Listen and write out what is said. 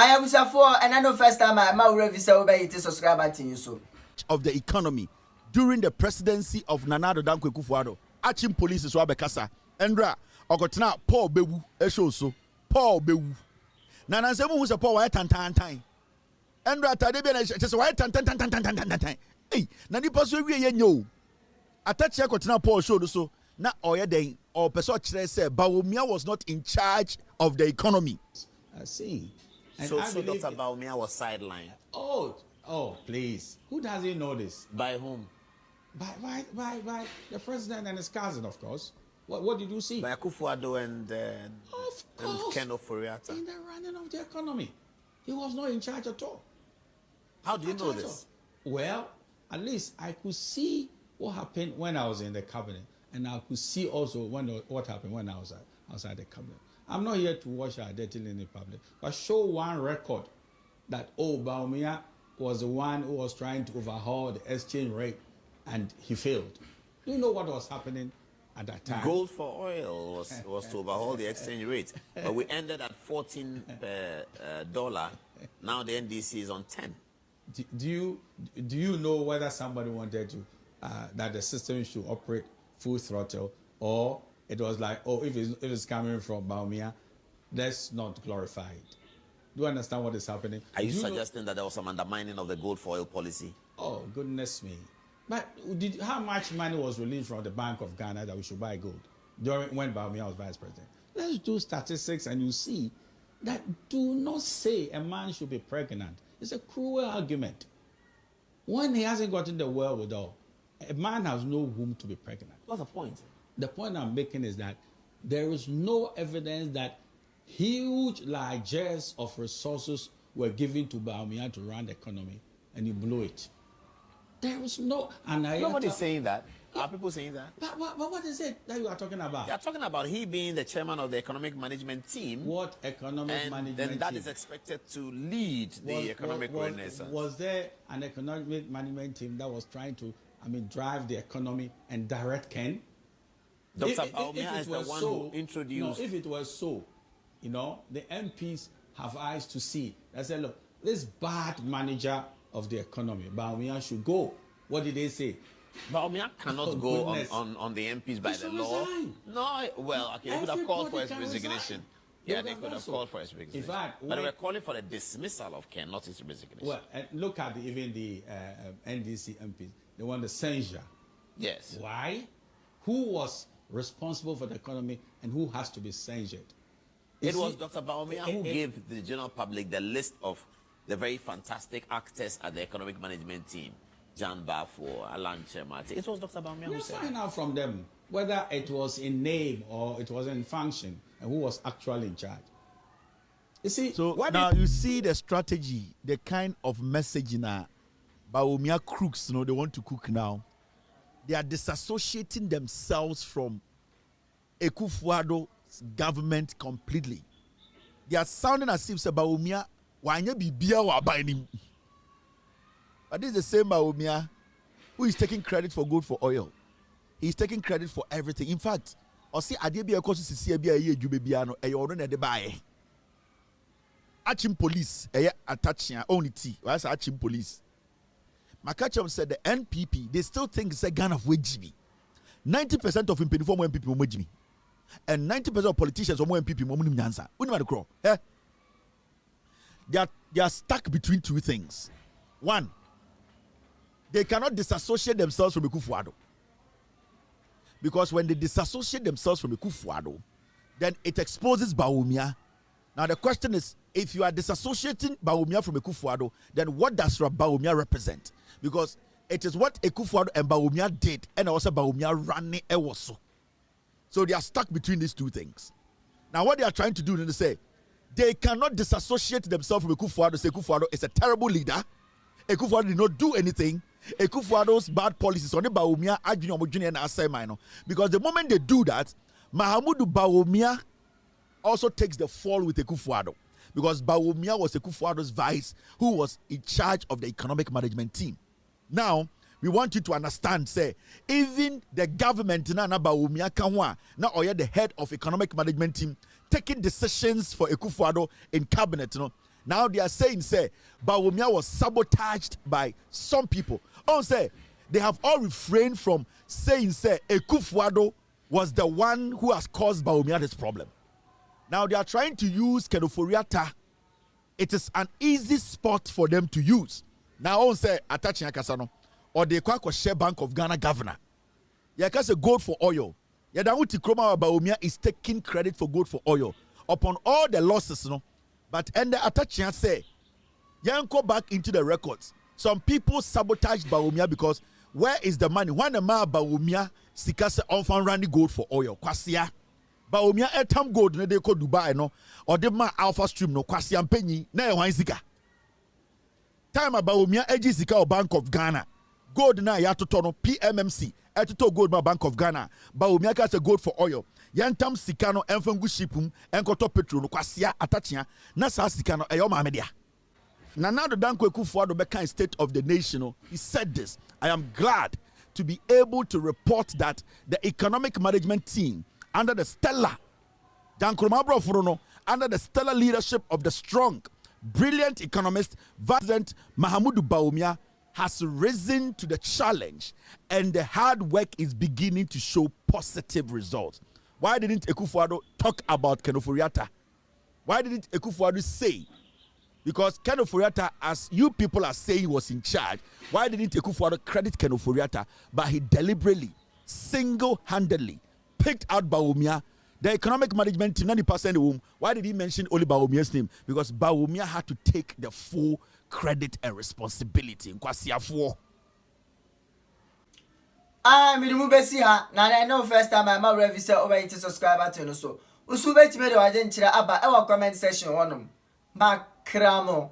I am for and I know first time I might revise obey to subscribe to you so. Of the economy during the presidency of Nana Addo Akuffoaddo, Achim police is Wabekasa, Endra, Ogotna, Paul Bewu, Eshoso, Paul Bewu. Nana Semu who's a Paul White and time. Endra Tadebian, just white and hey, Nani Pasu, we know. Attakyea Kotna Paul showed so. Na oyede or person say Bawumia was not in charge of the economy. I see. And so I believe Dr. Bawumia was sidelined. Oh, please. Who doesn't know this? By whom? By the president and his cousin, of course. What did you see? By Akuffoaddo and Ken Oforiatta. In the running of the economy. He was not in charge at all. How do you know this? Well, at least I could see what happened when I was in the cabinet. And I could see also what happened when I was outside the cabinet. I'm not here to wash our dirty in the public, but show one record that Bawumia was the one who was trying to overhaul the exchange rate and he failed. Do you know what was happening at that time? Gold for oil was to overhaul the exchange rate, but we ended at $14 per Now the NDC is on 10. Do you know whether somebody wanted to that the system should operate full throttle, or it was like, if it's coming from Bawumia, let's not glorify it? Do you understand what is happening? Are you suggesting that there was some undermining of the gold for oil policy? Oh, goodness me. But how much money was released from the Bank of Ghana that we should buy gold when Bawumia was vice president? Let's do statistics and you see that do not say a man should be pregnant. It's a cruel argument. When he hasn't gotten the wherewithal, a man has no room to be pregnant. What's the point? The point I'm making is that there is no evidence that huge largesse of resources were given to Bawumia to run the economy and he blew it. There is no... Nobody's saying that. Are people saying that? But what is it that you are talking about? You are talking about he being the chairman of the economic management team. What economic management team? Then that is expected to lead the economic renaissance. Was there an economic management team that was trying to, drive the economy and direct Ken? Dr. Bawumia is the one who introduced... No, if it was so, the MPs have eyes to see. They say, look, this bad manager of the economy, Bawumia should go. What did they say? Bawumia cannot go on the MPs by the law. Resign. No, well, okay, they could have called for his resignation. Yeah, they could have called for his resignation. In fact, but they were calling for the dismissal of Ken, not his resignation. Well, look at even the NDC MPs. They want the censure. Yes. Why? Who was responsible for the economy and who has to be censured? It was Dr. Bawumia who gave the general public the list of the very fantastic actors at the economic management team. Jan Bafo, Alan Chemate. It was Dr. Bawumia who said. Find out from them whether it was in name or it was in function and who was actually in charge. You see, so now you see the strategy, the kind of messaging Bawumia crooks, they want to cook now. They are disassociating themselves from Akuffoaddo's government completely. They are sounding as if Bawumia wanya bibia wa bainim. But this is the same Bawumia who is taking credit for gold for oil. He's taking credit for everything. In fact, I see Adebia kosi sisi bia ye djubebia no e yono na de bae. Achim police Attakyea only T. Why say Achim police? Makacham said the NPP, they still think it's a Ghana of WGB. 90% of impediment from NPP WGB. And 90% of politicians from NPP Momunim Nyansa. They are stuck between two things. One, they cannot disassociate themselves from Akuffoaddo. Because when they disassociate themselves from Akuffoaddo, then it exposes Bawumia. Now the question is, if you are disassociating Bawumia from Akuffoaddo, then what does Bawumia represent? Because it is what Akuffoaddo and Bawumia did, and also Bawumia ran it also. So they are stuck between these two things. Now what they are trying to do is to say, they cannot disassociate themselves from Akuffoaddo. Say Akuffoaddo is a terrible leader. Akuffoaddo did not do anything. Akuffoaddo's bad policies on the Bawumia, Junior and Asai. Because the moment they do that, Mahamudu Bawumia also takes the fall with Akuffoaddo. Because Bawumia was Akuffoaddo's vice who was in charge of the economic management team. Now, we want you to understand, say, even the government na Bawumia kanwa na oya the head of economic management team taking decisions for Akuffoaddo in cabinet, Now they are saying, say, Bawumia was sabotaged by some people. Oh, say, they have all refrained from saying, say, Akuffoaddo was the one who has caused Bawumia this problem. Now they are trying to use kelvintaylor. It is an easy spot for them to use. Now, on say, Attakyea Kasano, or the Share Bank of Ghana governor. Yakase gold for oil. Yadawuti Kroma Bawumia is taking credit for gold for oil upon all the losses, no. But and the Attakyea say, go back into the records. Some people sabotaged Bawumia because where is the money? When the man Bawumia sikase on running gold for oil. Kwasia. Bawumia etam gold ne de ko Dubai no or the man Alpha Stream no Kwasia penny na e wan sika. Time Bawumia eji sika o Bank of Ghana. Gold na ya toto no PMMC etito gold ma Bank of Ghana. Bawumia ka se gold for oil. Yantam sika no enfangu shipum enkoto petrol no Kwasia Attakyea na sa sika no eyo ma media. Now the Akuffoaddo Beka State of the Nation, he said this. I am glad to be able to report that the economic management team under the stellar under the stellar leadership of the strong, brilliant economist President Mahamudu Bawumia has risen to the challenge, and the hard work is beginning to show positive results. Why didn't Akuffoaddo talk about kelvintaylor? Why didn't Akuffoaddo say? Because kelvintaylor, as you people are saying, was in charge. Why didn't Akuffoaddo credit kelvintaylor? But he deliberately, single-handedly picked out Bawumia, the economic management team, 90% of whom. Why did he mention only Bawumia's name? Because Bawumia had to take the full credit and responsibility. I'm in Mubesiha. Now I know first time I'm a reviser over to subscribe to so. Usubet made I didn't about our comment section on them. Makramo.